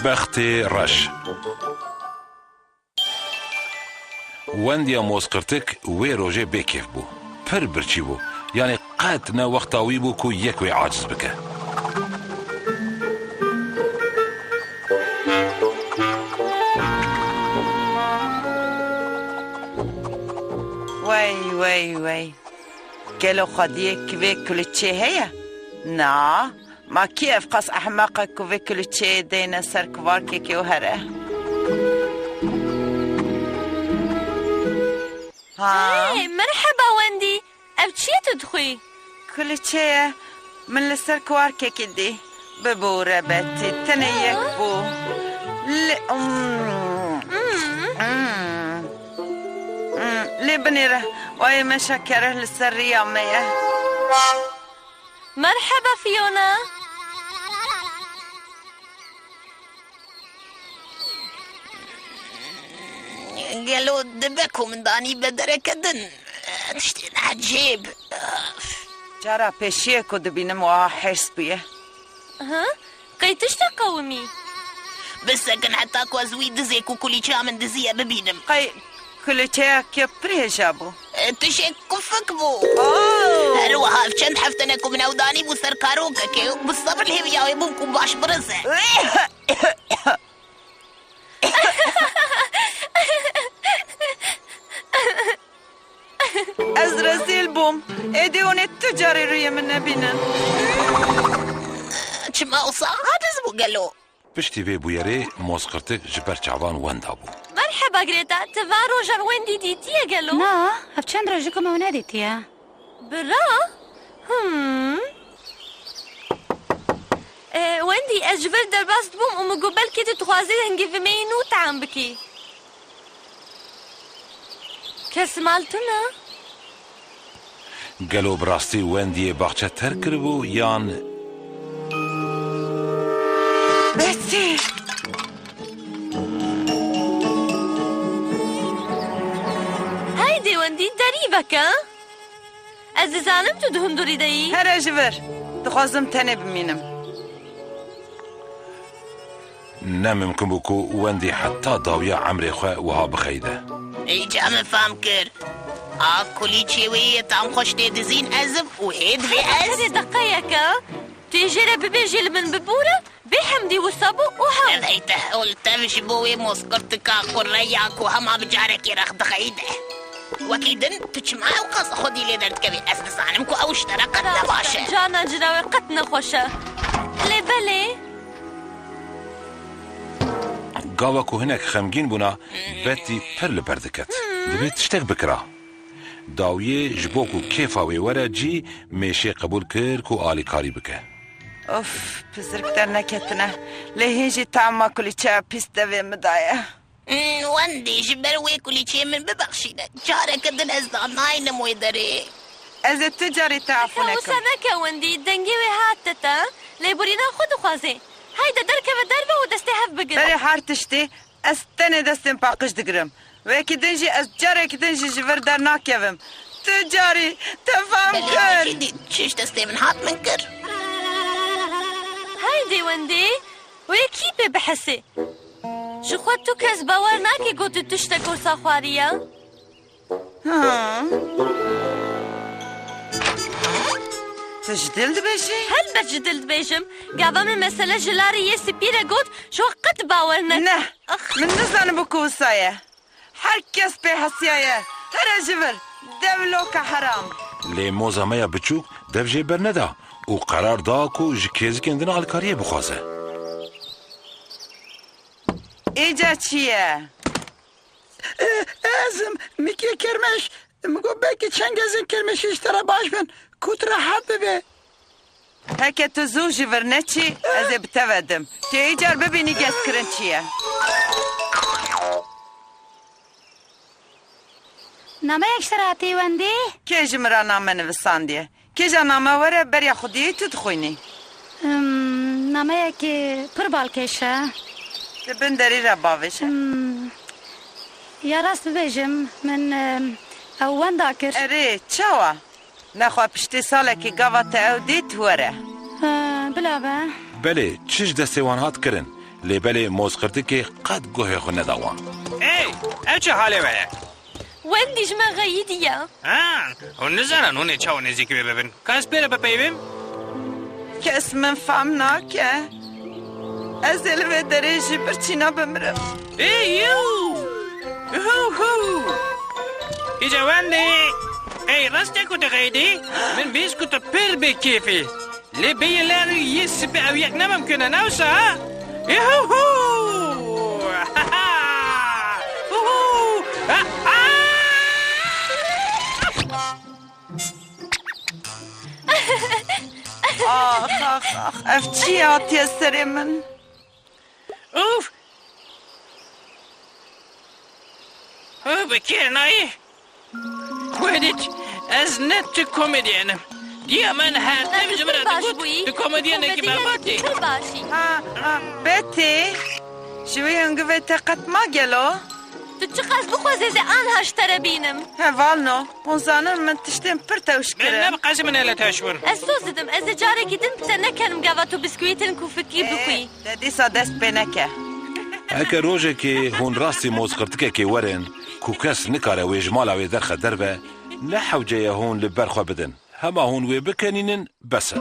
بەختێ ڕەش وەندیا مۆزقرتک وێ ڕۆژێ بێکێف بوو پر برچی بوو یعنی قەت نەوەختاوی بوو کو یەک وێ عاجز بکە وای گلو خودیه کوی کلوچه هیا؟ نه ما کیف قص احمقه کوی کلوچه دینه سر کوار که و هره هاي مرحبا وندي ابتشي تدخي کلوچه من لسر کوار که دی ببوره بتی تنیک بو ليه بنيره واي مشكره للسرية أمية مرحبا فيونا قالوا دبكم داني بدركدن تشتين عجيب جارا بيشيكو دبينم وها حرس بيه ها قيتش تقومي بس كان حتى كوازوي دزيك وكلي من دزيه ببينم كلوچه که پریجا بو تشك كفك بو اروها فشند حفتنكو من اوداني بو سركاروكا كي بالصبر اللي هي يبونكم باش برزه از رزيل بوم ايديون التجاري روی من نبینن چما اوصا عادز بو قالو پشتی وێ بوویەرێ مۆزقرتک ji ber çavan wenda bû مرحبا جريتا تفا روجر ويندي ديتيا قالوا نا هفچند روجكم او نديتيا برا ويندي اجبر درباست بوم ومقبل كي تتخوازي هنجي في مينو تعم بكي كاس مالتنا گەلۆ بڕاستی وەندیێ باخچە تەر کردبوو یان بسی هايدي وندي دريبك عزيزانم تو دهندوري داي هر اجبر دخوازم تنه بمینم نەممکن بوو کو وەندی حتا داویە عەمرێ خوێ وها بخەیدە ايجا من فهم كر كلي تشيوية طعم خوش تدزين أزف وهيد بأز دقيقة تيجي ببيجي من ببورة بحمدي وصابو وهم ليته قلت مش بوي مسكرتك قرياك وهما بجارك يرخد خيده وكيدن تجمع وقص خدي لي درت كبي أسبس عنمكو أو اشتركت نباشا جانا جراوي قتنا خوشة لي بلي گاوە کو هەنێک خەمگین بوونا بەتی پەر لەبەر دەکەت دەبێت شتێک بکرا داویێ ji بۆ ku kêfa wê were cî mêşê qebûl kir ku alîkarî bike اوف پزرک در نکتنه لهیجی تعما کلوچه پیس دوی مدایه وندي جبر ويكولي شي من ببخشينا جارك دن ازدان ناين مويدري از تجاری تعفونکم وسنك وندي دنجي هاتتا ليبورينا خود خوازي هيدا دركب دربه ودستي هف بقل بری هارتشتی از تنه دستم پاقش دگرم وکی دنجی از جارك دنجی جبر در ناکیوم تجاری تفهم کر شش دستي من هات من كر هايدي وندي ويكي بحسي شو خدتو كاس باور ناكي قوتو تشتكو صاخواريا تجدل بيجي هل بجدل بيجم قابا من مسألة جلاري يسبيرا قوت شو قد باورنا نه من نزان بكو وصايا هر کس به حسیایه هر جبر دولو که حرام lê moza me ya biçûk dev jê berneda û qerar da ku ji kêzikên din alîkariyê bixwaze ایجا چیه؟ ازم میکی کرمش میگو بکی چند گزین کرمشیش ترا باش بین کوت راحت ببه هکه تو زو جبر نچی از بتودم تی ایجار ببینی گز کرن چیه نامه اکشتراتی وندی؟ که جمرا نامه نوستاندیه که جا نامه وره بریا خودی تو دخوینی نامه که پر بالکشه دبن داری را باوشه یا راست ببیجم من او وندا کر اره چاوا نخوا پشتی ساله که گاوات او دیت وره بلا با belê çi ji destê wan hat kirin لێبەلێ مۆزقرتکێ قەت گوهێ خو نەداوە. ئەی ئەو چه حالێ وەیە؟ وەندیش مەغەییدیە. هون نزانن هونێ چاوە نێزیکی بێ ببن. کاس پێرە بەپەیوێم؟ کەس من فام ناکە. ئەس ێ لەوێ دەرێژی برچینا بمرم. هیچە وەندێ ئەی ڕاستێک و دەغەیدی؟ من بیست و تە پێر بێ کێفی. لێ بەیە لاری یە سبێ ئەو یەک نەمەمکەنە ناوسە ها؟ آخ آخ آخ ئەف چی هاتیە سەرێ من؟ اوف بەکێر نایە؟ وێدیت ئەس نەت کۆمێدیانم. دیە من هەر نەبیژمرە دەگوت کۆمێدیانێکی بەباتی. باشی. بێتێ شوێ هەنگوێ تەقەت ماگەلۆ؟ تو چ قەس بخوازێزێ ئان هەشتەرە بینم. هەڤالنۆ هۆزانم من تشتێن پر تەوشکرە. نەبقەزی منە لە تەشبون. ئەس تۆز ددم ئەس جارێکی دن بچە نەکەنم گاوا تو بسکویتن کو فکری بخوی. دەدیسا دەست پێ نەکە. هەکە ڕۆژێکێ هون ڕاستی مۆزقرتکێکی وەرن کو کەس نکارە وێ ژماڵا وێ دەرخە دەربە نە حەوجەیە هون لە بەرخوا بدن. هەما هون وێ بکەنینن بەسە.